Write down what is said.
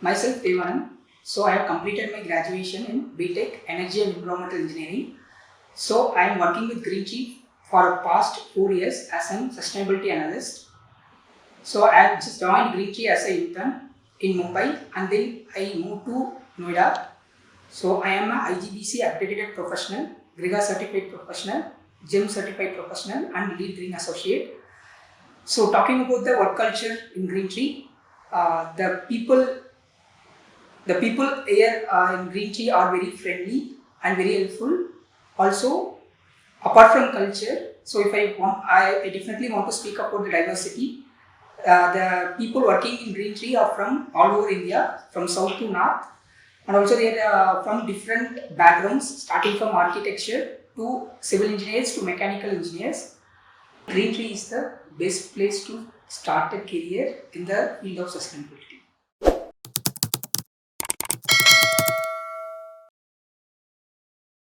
Myself Devanand. So I have completed my graduation in BTech Energy and Environmental Engineering. So I am working with GreenTree for the past 4 years as a sustainability analyst. So I have just joined GreenTree as a intern in Mumbai and then I moved to Noida. So I am a IGBC accredited professional, GRIGA certified professional, GEM certified professional and lead green associate. So talking about the work culture in GreenTree, uh, the people the people here in GreenTree are very friendly and very helpful. Also, apart from culture, so if I want, I definitely want to speak about the diversity. The people working in GreenTree are from all over India, from south to north, and also they are from different backgrounds, starting from architecture to civil engineers to mechanical engineers. GreenTree is the best place to start a career in the field of sustainability.